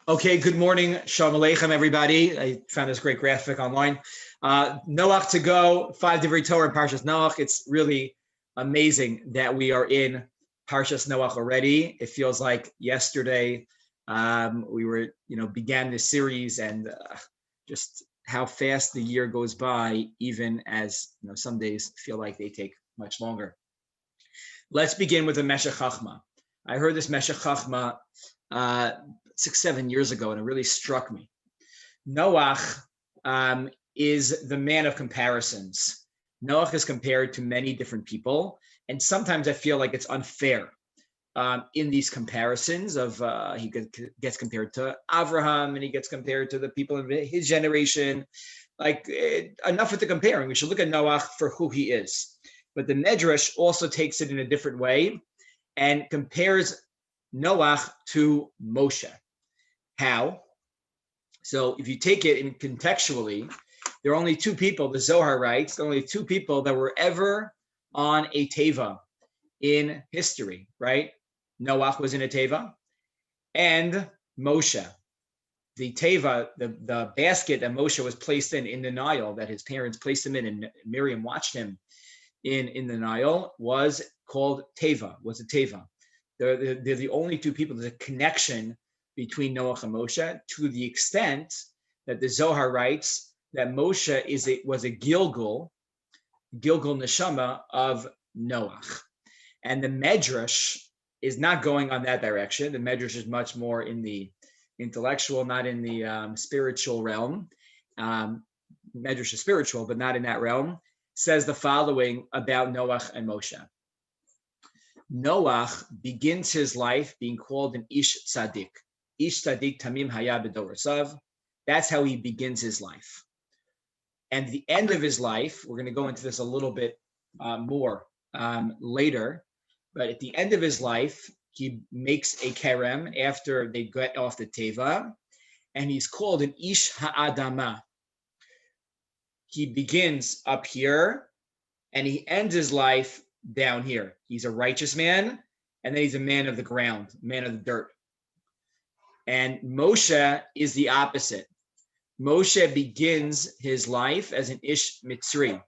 Okay, good morning. Shalom Aleichem, everybody. I found this great graphic online. Noach To Go, 5 Divrei Torah, Parshas Noach. It's really amazing that we are in Parshas Noach already. It feels like yesterday we began this series, and just how fast the year goes by, even as some days feel like they take much longer. Let's begin with the Meshech Chachma. I heard this Meshech Chachma 6-7 years ago, and it really struck me. Noach is the man of comparisons. Noach is compared to many different people, and sometimes I feel like it's unfair in these comparisons of he gets compared to Avraham, and he gets compared to the people in his generation. Enough with the comparing. We should look at Noach for who he is. But the Medrash also takes it in a different way and compares Noach to Moshe. How? So if you take it in contextually, there are only two people, the Zohar writes, there are only two people that were ever on a teva in history, right? Noach was in a teva, and Moshe. The teva, the basket that Moshe was placed in the Nile, that his parents placed him in, and Miriam watched him in the Nile, was called teva, was a teva. They're the only two people. There's a connection between Noach and Moshe, to the extent that the Zohar writes that Moshe was a Gilgul neshama of Noach. And the Medrash is not going on that direction. The Medrash is much more in the intellectual, not in the spiritual realm. Medrash is spiritual, but not in that realm. Says the following about Noach and Moshe. Noach begins his life being called an Ish Tzaddik. Ish Tzaddik Tamim Haya B'Dorasav. That's how he begins his life. And the end of his life, we're going to go into this a little bit more later, but at the end of his life, he makes a kerem after they get off the teva, and he's called an Ish Ha'adama. He begins up here, and he ends his life down here. He's a righteous man, and then he's a man of the ground, man of the dirt. And Moshe is the opposite. Moshe begins his life as an Ish Mitzri.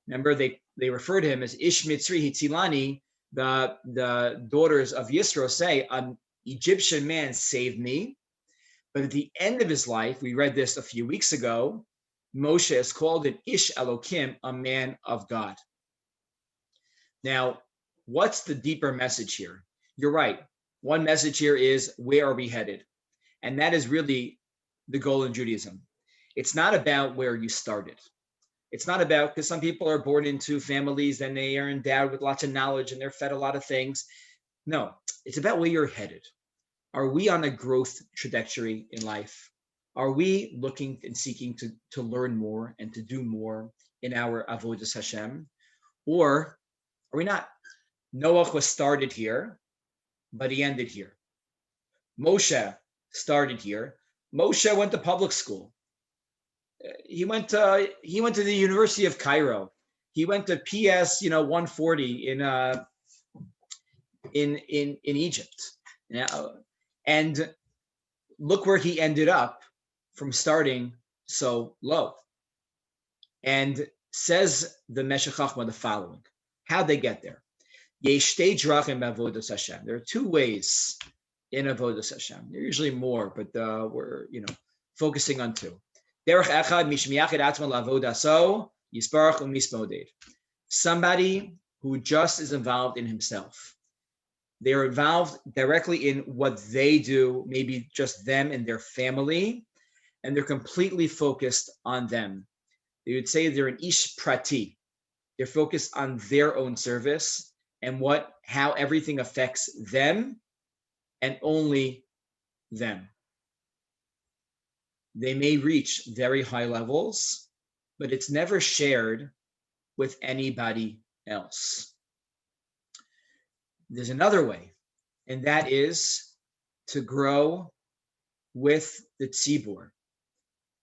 Remember, they refer to him as Ish Mitzri Hitzilani. The daughters of Yisro say, an Egyptian man saved me. But at the end of his life, we read this a few weeks ago, Moshe is called an Ish Elokim, a man of God. Now, what's the deeper message here? You're right. One message here is, where are we headed? And that is really the goal in Judaism. It's not about where you started. It's not about, because some people are born into families and they are endowed with lots of knowledge and they're fed a lot of things. No, it's about where you're headed. Are we on a growth trajectory in life? Are we looking and seeking to learn more and to do more in our Avodas Hashem? Or are we not? Noach was started here, but he ended here. Moshe started here. Moshe went to public school. He went to the University of Cairo. He went to PS 140 in Egypt. And look where he ended up from starting so low. And says the Meshech Chachma the following: how'd they get there? There are two ways in Avodas Hashem. There are usually more, but we're focusing on two. Somebody who just is involved in himself. They're involved directly in what they do, maybe just them and their family, and they're completely focused on them. They would say they're an ish prati. They're focused on their own service and how everything affects them and only them. They may reach very high levels, but it's never shared with anybody else. There's another way, and that is to grow with the tzibur,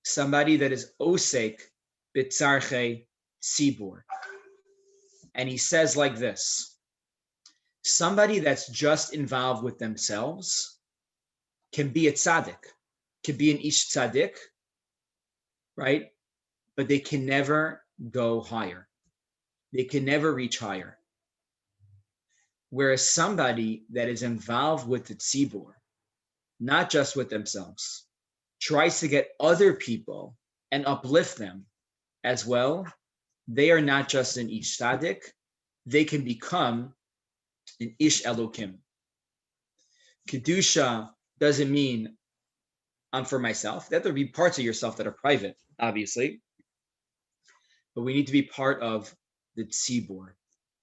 somebody that is osek b'tzarchei tzibur. And he says like this: somebody that's just involved with themselves can be a tzaddik. could be an ish tzaddik, right? But they can never go higher. They can never reach higher. Whereas somebody that is involved with the tzibur, not just with themselves, tries to get other people and uplift them as well, they are not just an ish tzaddik, they can become an ish elokim. Kedusha doesn't mean I'm for myself. That there be parts of yourself that are private, obviously, but we need to be part of the tzibur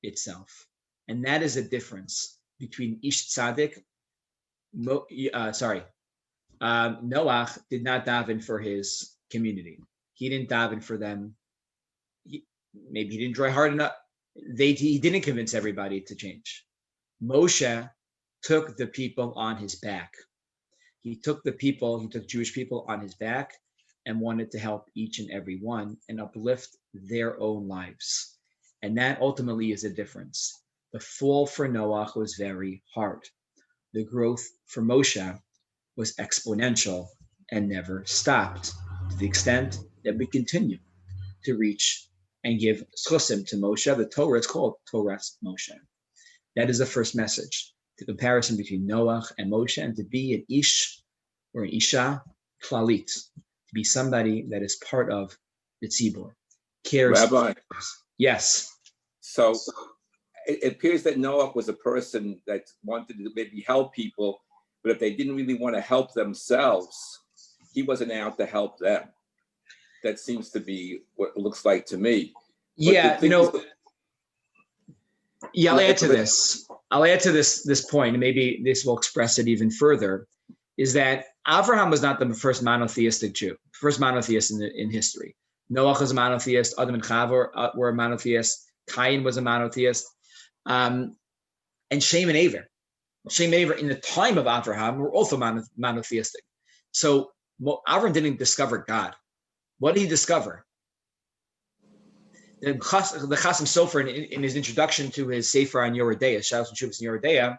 itself. And that is a difference between ish tzaddik. Noach did not daven for his community. He didn't daven for them. Maybe he didn't try hard enough. He didn't convince everybody to change. Moshe took the people on his back. He took Jewish people on his back and wanted to help each and every one and uplift their own lives. And that ultimately is a difference. The fall for Noach was very hard. The growth for Moshe was exponential and never stopped, to the extent that we continue to reach and give schusim to Moshe. The Torah is called Torah Moshe. That is the first message, the comparison between Noach and Moshe, and to be an ish or an isha klalit, to be somebody that is part of the tzibur. Cares. Rabbi. Yes. So it appears that Noach was a person that wanted to maybe help people, but if they didn't really want to help themselves, he wasn't out to help them. That seems to be what it looks like to me. But I'll add to this. I'll add to this point, and maybe this will express it even further, is that Abraham was not the first monotheistic Jew, first monotheist in history. Noach was a monotheist, Adam and Chava were a monotheist, Cain was a monotheist, and Shem and Aver. Shem and Aver in the time of Abraham were also monotheistic. So Abraham didn't discover God. What did he discover? The Chassam Sofer, in his introduction to his Sefer on Yoredeah, Shalos and Shuvas and Yoredeah,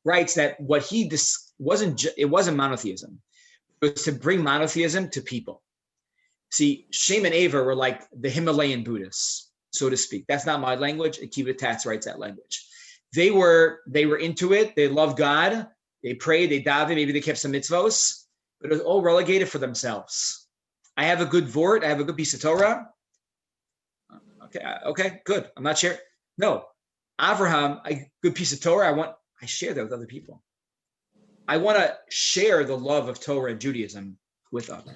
writes that what he wasn't monotheism. It was to bring monotheism to people. See, Shem and Aver were like the Himalayan Buddhists, so to speak. That's not my language. Akiva Tatz writes that language. They were into it. They loved God. They prayed. They davened. Maybe they kept some mitzvos, but it was all relegated for themselves. I have a good vort. I have a good piece of Torah. Okay, good. I'm not sharing. No, Abraham, a good piece of Torah. I share that with other people. I want to share the love of Torah and Judaism with others.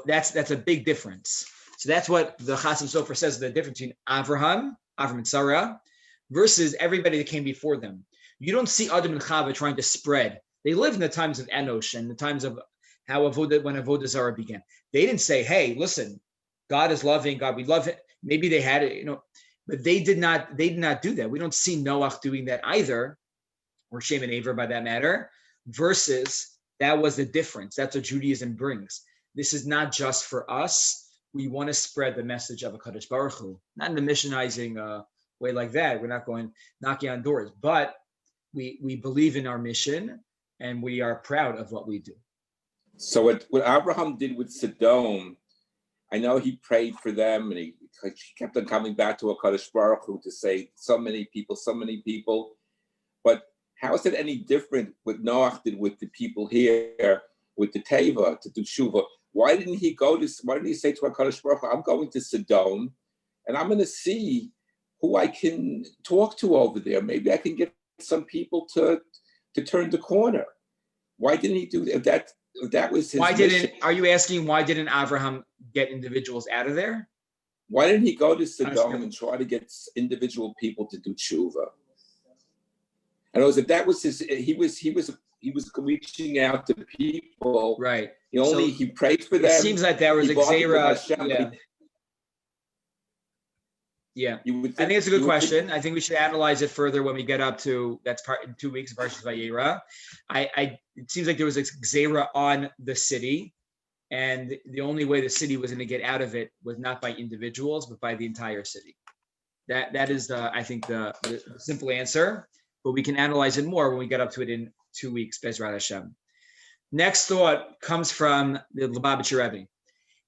That's a big difference. So that's what the Chassam Sofer says, the difference between Avraham and Sarah, versus everybody that came before them. You don't see Adam and Chava trying to spread. They lived in the times of Enosh and the times of when Avodah Zarah began. They didn't say, hey, listen, God is loving, God, we love it. Maybe they had it, but they did not do that. We don't see Noach doing that either, or Shem and Aver by that matter, versus that was the difference. That's what Judaism brings. This is not just for us. We want to spread the message of HaKadosh Baruch Hu, not in a missionizing way like that. We're not going knocking on doors, but we believe in our mission and we are proud of what we do. So what Abraham did with Sodom, I know he prayed for them and he kept on coming back to HaKadosh Baruch Hu to say so many people. But how is it any different what Noach did with the people here, with the Teva, to do Shuvah? Why didn't he say to HaKadosh Baruch Hu, I'm going to Sodom and I'm going to see who I can talk to over there. Maybe I can get some people to turn the corner. Why didn't he do that? That was his mission. Are you asking why didn't Abraham get individuals out of there? Why didn't he go to Sodom and try to get individual people to do tshuva? And if that was he was reaching out to people. Right. He prayed for them. It seems like there was a Xera. Yeah. I think it's a good question. I think we should analyze it further when we get up to that's part in 2 weeks, Parshas Vayera. It seems like there was a Xera on the city, and the only way the city was going to get out of it was not by individuals, but by the entire city. That is I think the simple answer, but we can analyze it more when we get up to it in 2 weeks, Bezrat Hashem. Next thought comes from the Lubavitcher Rebbe.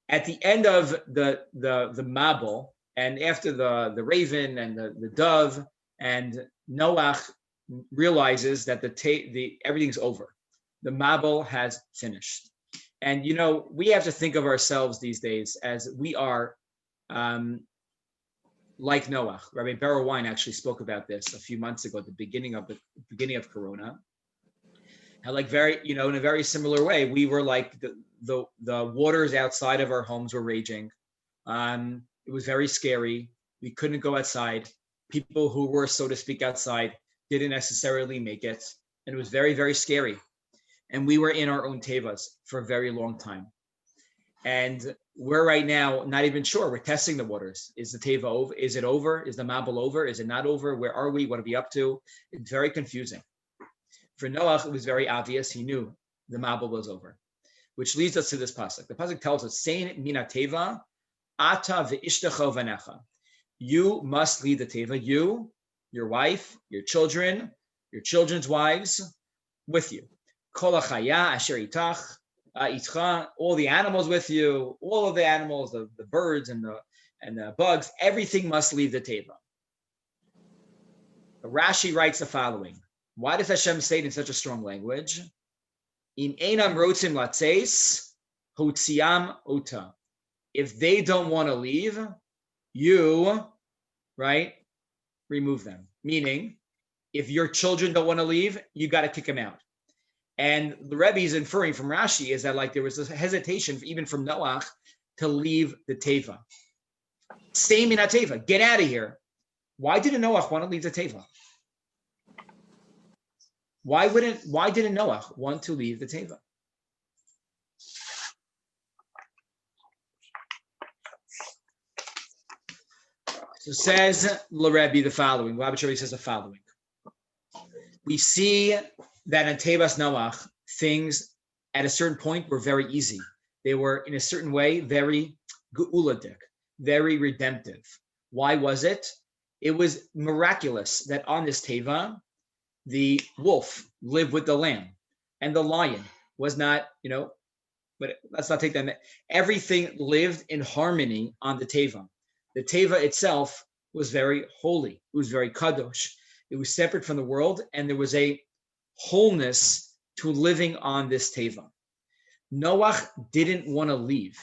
At the end of the Mabul, and after the raven and the dove, and Noach realizes that the everything's over. The Mabul has finished. And we have to think of ourselves these days as we are like Noach. Rabbi Barrow Wine actually spoke about this a few months ago at the beginning of Corona. And like in a very similar way, we were like the waters outside of our homes were raging. It was very scary. We couldn't go outside. People who were, so to speak, outside didn't necessarily make it. And it was very, very scary. And we were in our own tevas for a very long time. And we're right now not even sure. We're testing the waters. Is the teva over? Is it over? Is the mabul over? Is it not over? Where are we? What are we up to? It's very confusing. For Noach, it was very obvious. He knew the mabul was over, which leads us to this pasuk. The pasuk tells us, "Sein mina teva, ata ve'ishtecha v'necha." You must lead the teva. You, your wife, your children, your children's wives, with you. Kol hachaya asher itach, itcha, all the animals with you, all of the animals, the birds and the bugs, everything must leave the teva. Rashi writes the following. Why does Hashem say it in such a strong language? Im einam rotzim latzeis, hotziam ota. If they don't want to leave, you, right, remove them. Meaning, if your children don't want to leave, you got to kick them out. And the Rebbe is inferring from Rashi is that like there was this hesitation even from Noach to leave the teva. Same in a teva. Get out of here. Why didn't Noach want to leave the teva? Why didn't Noach want to leave the teva? So says Rebbe the following. Rebbe says the following. We see that in Tevas Noach, things at a certain point were very easy. They were in a certain way very geuladik, very redemptive. Why was it? It was miraculous that on this Teva, the wolf lived with the lamb and the lion was not, but let's not take that. Everything lived in harmony on the Teva. The Teva itself was very holy. It was very kadosh. It was separate from the world, and there was a wholeness to living on this Teva. Noach didn't want to leave.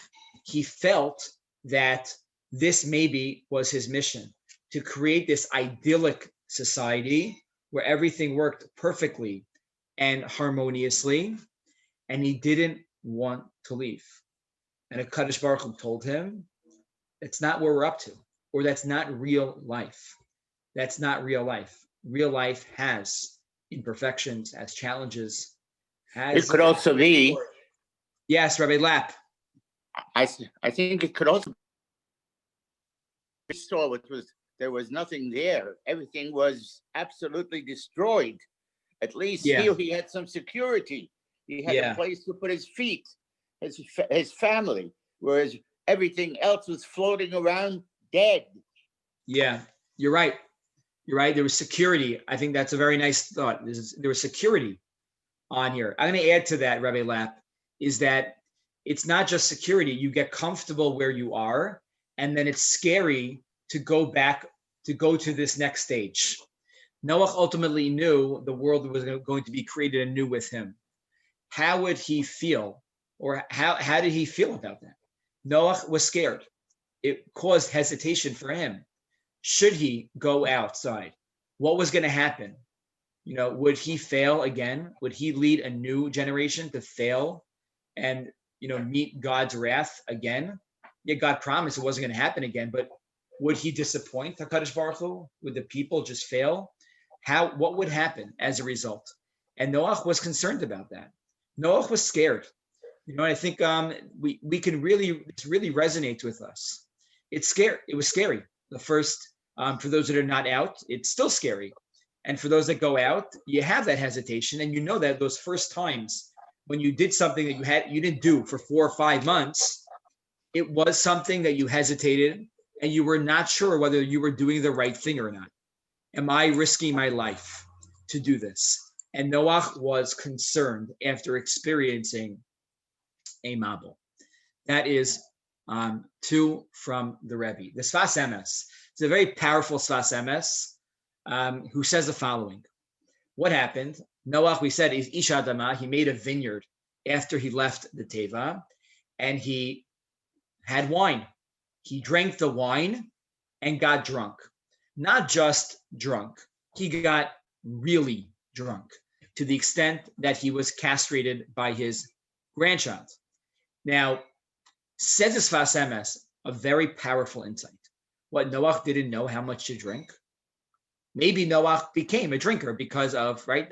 He felt that this maybe was his mission, to create this idyllic society where everything worked perfectly and harmoniously, and he didn't want to leave. And HaKadosh Baruch Hu told him, that's not what we're up to, or that's not real life. That's not real life. Real life has imperfections, has challenges. It could also be. Yes, Rabbi Lapp. I think it could also be saw it was there was nothing there. Everything was absolutely destroyed. At least here he had some security. He had a place to put his feet, his family, whereas everything else was floating around dead. Yeah, you're right. You're right. There was security. I think that's a very nice thought. There was security on here. I'm going to add to that, Rabbi Lapp, is that it's not just security. You get comfortable where you are, and then it's scary to go back, to go to this next stage. Noach ultimately knew the world was going to be created anew with him. How would he feel? Or how did he feel about that? Noach was scared. It caused hesitation for him. Should he go outside? What was going to happen? Would he fail again? Would he lead a new generation to fail and, meet God's wrath again? Yeah, God promised it wasn't going to happen again, but would he disappoint HaKadosh Baruch Hu? Would the people just fail? What would happen as a result? And Noach was concerned about that. Noach was scared. I think we can really resonates with us. It's scary. It was scary. The first, for those that are not out, it's still scary. And for those that go out, you have that hesitation, and that those first times when you did something that you didn't do for 4 or 5 months, it was something that you hesitated and you were not sure whether you were doing the right thing or not. Am I risking my life to do this? And Noach was concerned after experiencing a Mabul. That is two from the Rebbe. The Sfas Emes. It's a very powerful Sfas Emes who says the following. What happened? Noach, we said, is Ish Adama. He made a vineyard after he left the Teva, and he had wine. He drank the wine and got drunk. Not just drunk, he got really drunk to the extent that he was castrated by his grandchild. Now, says the Sfas Emes, a very powerful insight. What, Noach didn't know how much to drink? Maybe Noach became a drinker because of, right?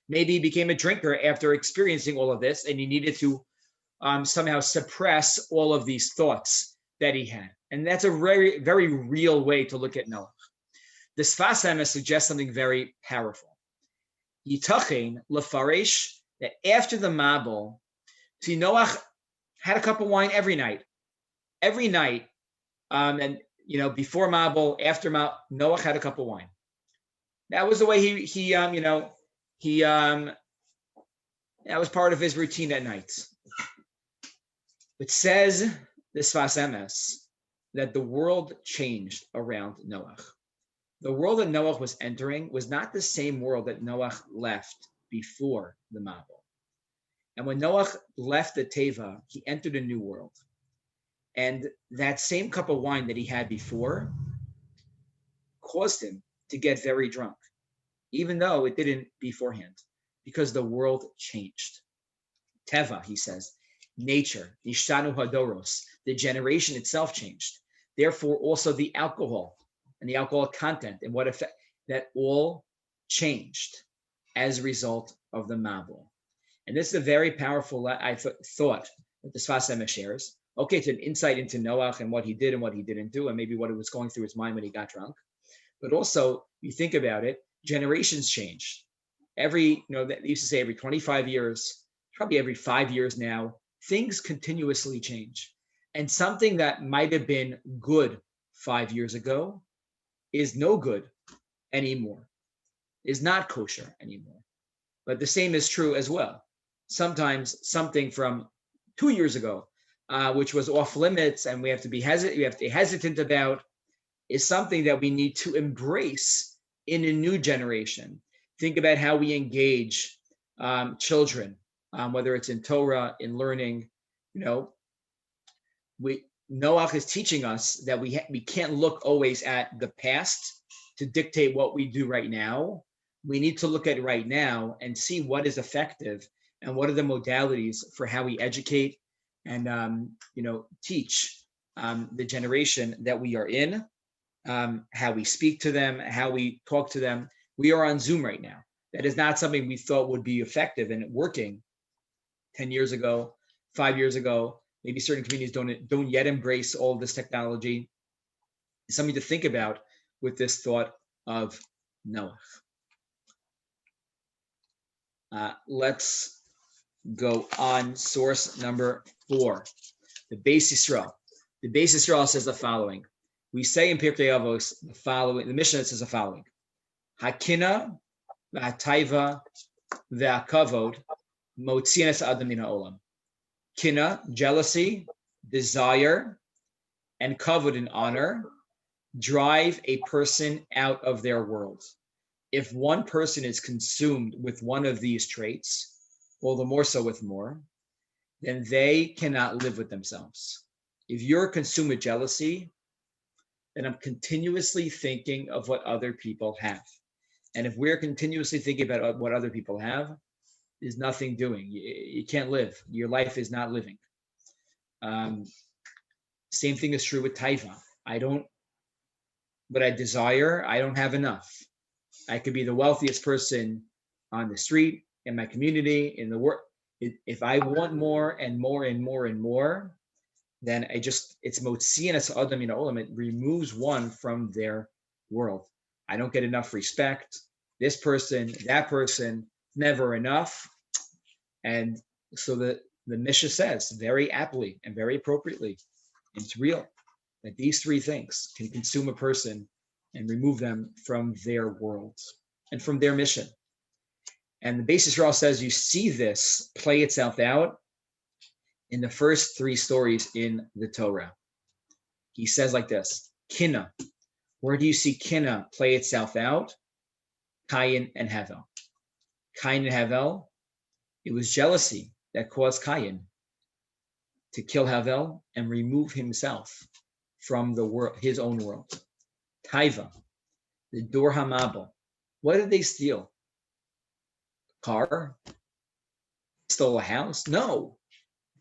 Maybe he became a drinker after experiencing all of this, and he needed to somehow suppress all of these thoughts that he had. And that's a very, very real way to look at Noach. The Sfas Emes suggests something very powerful. Yitachin lefaresh, that after the Mabul, see, Noach had a cup of wine every night. Every night, and before Mabul, after Mabul, Noach had a cup of wine. That was the way that was part of his routine at night. It says this Sfas Emes that the world changed around Noach. The world that Noach was entering was not the same world that Noach left before the Mabul. And when Noach left the Teva, he entered a new world. And that same cup of wine that he had before caused him to get very drunk, even though it didn't beforehand, because the world changed. Teva, he says, nature, Nishtanu Hadoros, the generation itself changed. Therefore, also the alcohol and the alcohol content and what effect, that all changed as a result of the Mabul. And this is a very powerful, thought that the Sfas Emes shares. Okay, it's an insight into Noach and what he did and what he didn't do, and maybe what was going through his mind when he got drunk. But also, you think about it, generations change. They used to say every 25 years, probably every 5 years now, things continuously change. And something that might have been good 5 years ago is no good anymore, is not kosher anymore. But the same is true as well. Sometimes something from 2 years ago, which was off limits and we have to be hesitant about, is something that we need to embrace in a new generation. Think about how we engage children, whether it's in Torah, in learning. Noach is teaching us that we can't look always at the past to dictate what we do right now. We need to look at right now and see what is effective and what are the modalities for how we educate and teach the generation that we are in, how we speak to them, how we talk to them. We are on Zoom right now. That is not something we thought would be effective and working 10 years ago, 5 years ago. Maybe certain communities don't yet embrace all of this technology. It's something to think about with this thought of Noah. Let's go on. Source number 4, the Beis Yisrael. The Beis Yisrael says the following. We say in Pirkei Avos the following. The Mishnah says the following: Hakina, v'hataiva, v'akavod, motzinas adam min ha'olam. Kina, jealousy, desire, and kavod, and honor, drive a person out of their world. If one person is consumed with one of these traits, or the more so with more, then they cannot live with themselves. If you're consumed with jealousy, then I'm continuously thinking of what other people have. And if we're continuously thinking about what other people have, there's nothing doing. You can't live. Your life is not living. Same thing is true with taiva. What I desire, I don't have enough. I could be the wealthiest person on the street, in my community, in the world. If I want more and more and more and more, then it's motzinas adam min ha'olam. It removes one from their world. I don't get enough respect. This person, that person, never enough. And so the Mishnah says very aptly and very appropriately, and it's real, that these 3 things can consume a person and remove them from their world and from their mission. And the Beis Yisrael says you see this play itself out in the first 3 stories in the Torah. He says like this, Kinna. Where do you see Kinna play itself out? Cain and Hevel. Cain and Hevel, it was jealousy that caused Cain to kill Hevel and remove himself from the world, his own world. Taiva, the Dor Hamabel. What did they steal? A car? Stole a house? No.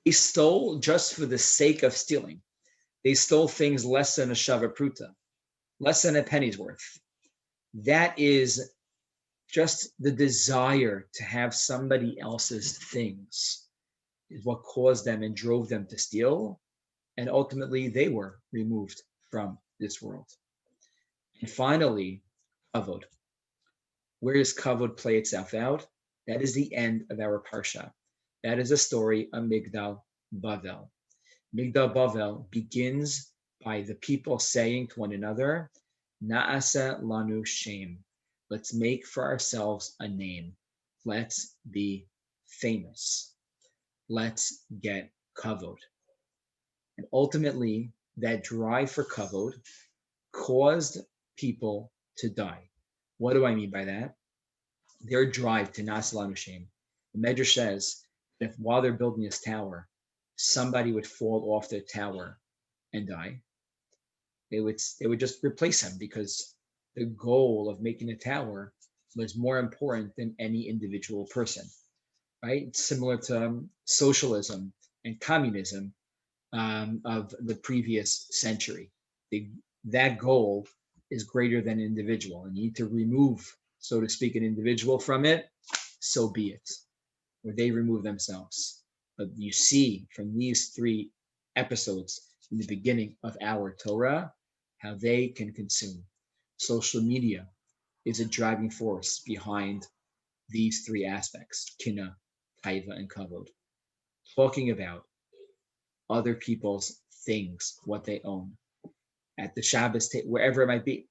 They stole just for the sake of stealing. They stole things less than a shava pruta, less than a penny's worth. That is just the desire to have somebody else's things is what caused them and drove them to steal. And ultimately, they were removed from this world. And finally, kavod. Where does kavod play itself out? That is the end of our parsha. That is a story of Migdal Bavel. Migdal Bavel begins by the people saying to one another, Na'asa lanu shem. Let's make for ourselves a name. Let's be famous. Let's get kavod. And ultimately, that drive for kavod caused people to die. What do I mean by that? Their drive to Na'asa lanu shem. The Medrash says that if while they're building this tower, somebody would fall off the tower and die, they would just replace him because the goal of making a tower was more important than any individual person, right? It's similar to socialism and communism of the previous century. That goal is greater than an individual, and you need to remove, so to speak, an individual from it, so be it, where they remove themselves. But you see from these 3 episodes in the beginning of our Torah, how they can consume. Social media is a driving force behind these 3 aspects, kina, taiva, and kavod. Talking about other people's things, what they own, at the Shabbos table, wherever it might be,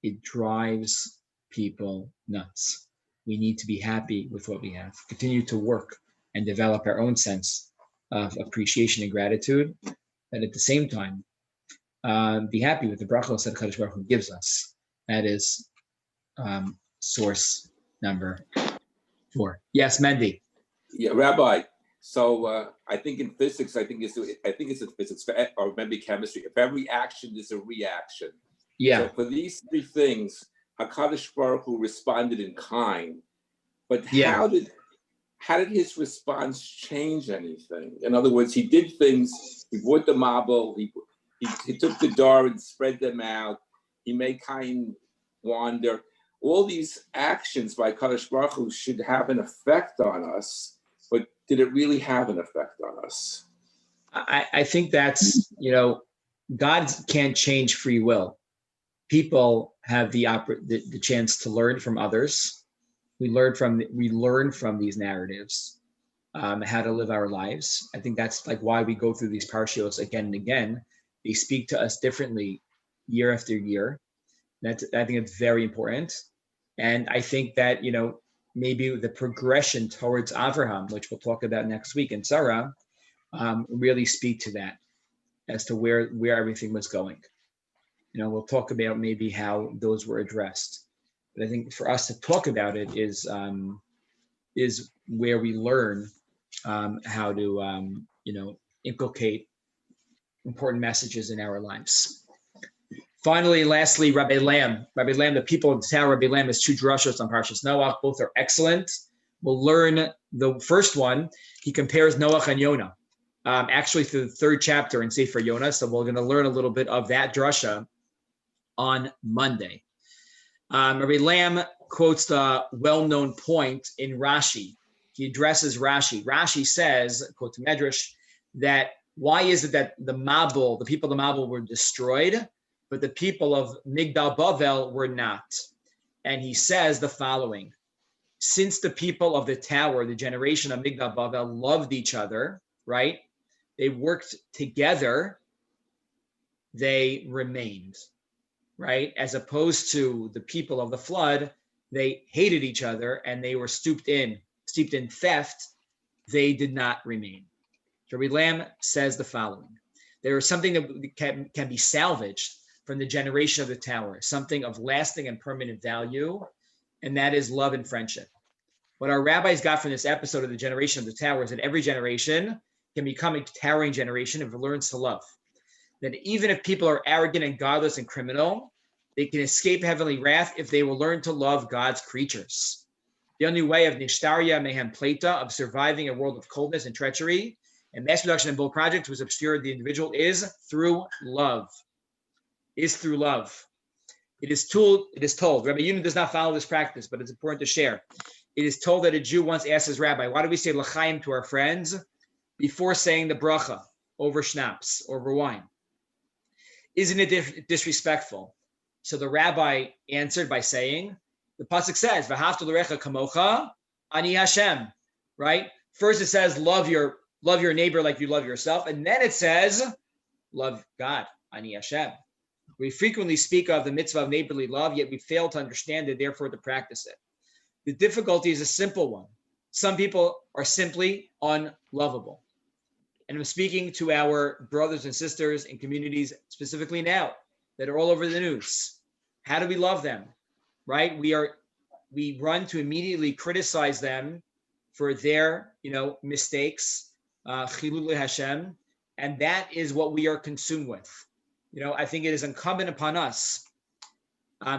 it drives people nuts. We need to be happy with what we have, continue to work and develop our own sense of appreciation and gratitude, but at the same time, be happy with the brachos that Kadosh Baruch Hu gives us. That is source number 4. Yes, Mendy. Yeah, Rabbi. So I think in physics, I think it's in physics or maybe chemistry. If every action is a reaction. Yeah. So for these 3 things, HaKadosh Baruch Hu responded in kind, but how did his response change anything? In other words, he did things. He brought the marble. He took the door and spread them out. He made Cain wander. All these actions by Kadosh Baruch Hu should have an effect on us, but did it really have an effect on us? I think that's, God can't change free will. People have the chance to learn from others. We learn from these narratives, how to live our lives. I think that's like why we go through these parshios again and again. They speak to us differently year after year. I think it's very important. And I think that, maybe the progression towards Avraham, which we'll talk about next week, and Sarah, really speak to that as to where everything was going. We'll talk about maybe how those were addressed. But I think for us to talk about it is where we learn how to, inculcate important messages in our lives. Finally, lastly, Rabbi Lam, the people of the town, Rabbi Lam has 2 drushos on Parshas Noach. Both are excellent. We'll learn the first one. He compares Noach and Yonah, actually through the 3rd chapter in Sefer Yonah. So we're going to learn a little bit of that drasha on Monday. Rabbi Lam quotes the well-known point in Rashi. He addresses Rashi. Rashi says, quote to Medrash, that why is it that the people of the Mabul were destroyed, but the people of Migdal Bavel were not? And he says the following: since the people of the tower, the generation of Migdal Bavel, loved each other, right? They worked together, they remained, right? As opposed to the people of the flood, they hated each other and they were steeped in theft, they did not remain. Rabbi Lam says the following: there is something that can be salvaged from the generation of the tower, something of lasting and permanent value, and that is love and friendship. What our rabbis got from this episode of the generation of the tower is that every generation can become a towering generation if it learns to love. That even if people are arrogant and godless and criminal, they can escape heavenly wrath if they will learn to love God's creatures. The only way of nishtaria mehem pleta, of surviving a world of coldness and treachery and mass production and bull project to obscure the individual, is through love. Is through love. It is told, Rabbi Yuna does not follow this practice, but it's important to share. It is told that a Jew once asked his rabbi, why do we say l'chaim to our friends before saying the bracha over schnapps or over wine? Isn't it disrespectful? So the rabbi answered by saying, the pasuk says, "V'ahavta l'recha kamocha, ani Hashem." Right? First it says, love your neighbor like you love yourself, and then it says, love God, ani Hashem. We frequently speak of the mitzvah of neighborly love, yet we fail to understand it, therefore to practice it. The difficulty is a simple one. Some people are simply unlovable. And I'm speaking to our brothers and sisters in communities specifically now that are all over the news. How do we love them? Right? We run to immediately criticize them for their, mistakes, chilul Hashem, and that is what we are consumed with. I think it is incumbent upon us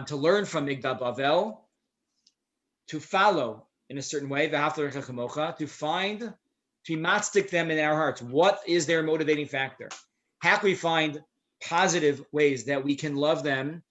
to learn from Migdal Bavel, to follow in a certain way, to find, to be matzik them in our hearts. What is their motivating factor? How can we find positive ways that we can love them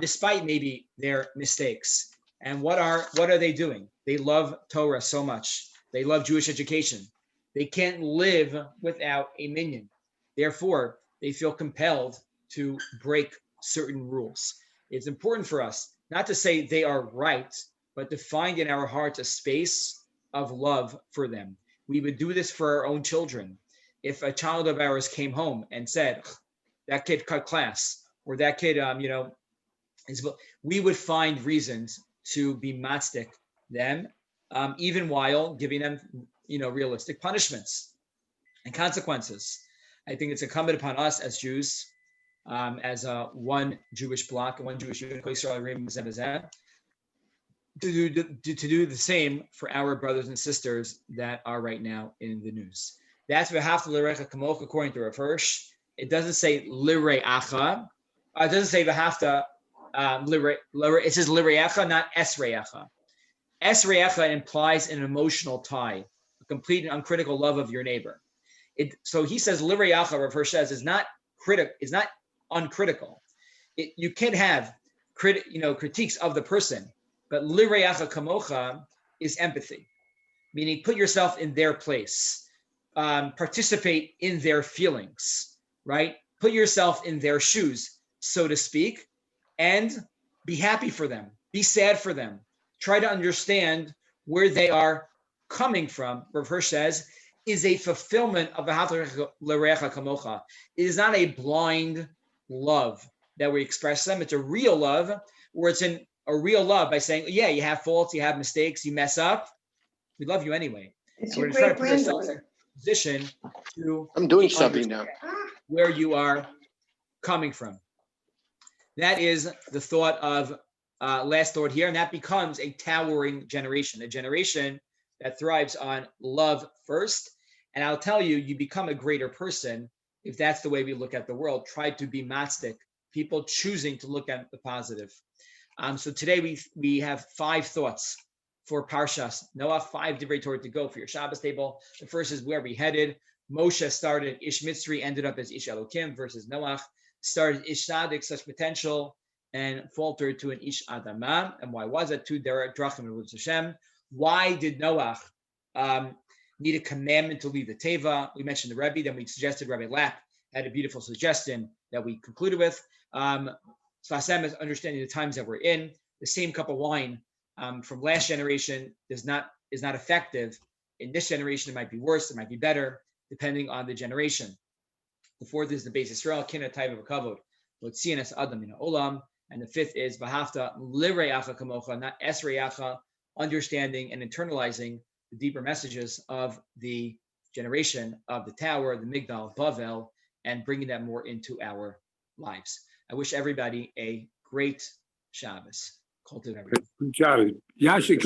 despite maybe their mistakes? And what are they doing? They love Torah so much. They love Jewish education. They can't live without a minyan. Therefore, they feel compelled to break certain rules. It's important for us not to say they are right, but to find in our hearts a space of love for them. We would do this for our own children. If a child of ours came home and said, that kid cut class, or that kid, we would find reasons to be matzdik them, even while giving them, realistic punishments and consequences. I think it's incumbent upon us as Jews, as one Jewish bloc, one Jewish unit, to do the same for our brothers and sisters that are right now in the news. That's v'ahavta l'recha kamocha according to Rav Hirsch. It doesn't say lireacha. It doesn't say v'ahavta it says lireacha, not esreacha. Esreacha implies an emotional tie, a complete and uncritical love of your neighbor. So he says lireacha, Rav Hirsch says, is not uncritical. You can have critiques of the person, but lireacha kamocha is empathy, meaning put yourself in their place, participate in their feelings, right? Put yourself in their shoes, so to speak, and be happy for them, be sad for them. Try to understand where they are coming from. Rav Hirsch says is a fulfillment of the lireacha kamocha. It is not a blind love that we express them. It's a real love, where it's in a real love by saying, yeah, you have faults, you have mistakes, you mess up. We love you anyway. It's we're your going to try to great put ourselves in granddaughter. a position to I'm doing something now. where you are coming from. That is the thought of last thought here, and that becomes a towering generation, a generation that thrives on love first. And I'll tell you, you become a greater person if that's the way we look at the world. Try to be matzik, people choosing to look at the positive. So today we have 5 thoughts for Parshas Noach, 5 divrei Torah to go for your Shabbos table. The first is where we headed. Moshe started Ish Mitzri, ended up as Ish Elokim, versus Noach started Ish Sadik, such potential, and faltered to an Ish Adama. And why was it? 2 Drachim and Hashem. Why did Noach need a commandment to leave the Teva? We mentioned the Rebbe, then we suggested Rabbi Lapp had a beautiful suggestion that we concluded with. Sfasem is understanding the times that we're in. The same cup of wine from last generation is not effective. In this generation, it might be worse, it might be better, depending on the generation. The fourth is the base Israel, Kina Taiva Kavod, Lotzianas Adam in Olam. And the fifth is V'ahavta Lireacha Kamocha, not Esreacha, understanding and internalizing the deeper messages of the generation of the tower, the Migdal, Bavel, and bringing that more into our lives. I wish everybody a great Shabbos. Kol Tov, everyone. Good job. Yashik